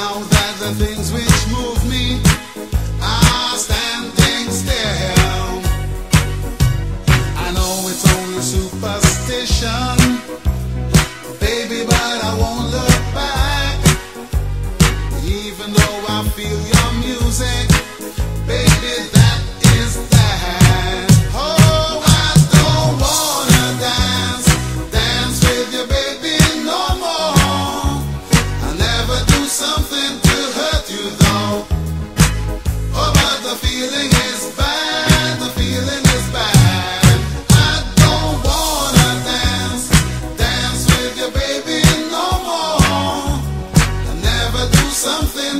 now that the things which move me are standing still. I know it's only superstition, baby, but I won't look back. Even though I feel your music, baby, that is that. Oh, I don't wanna dance with you, baby, no more. I'll never do something to hurt you, though. Oh, but the feeling is bad, the feeling is bad. I don't wanna dance with you, baby, no more. I'll never do something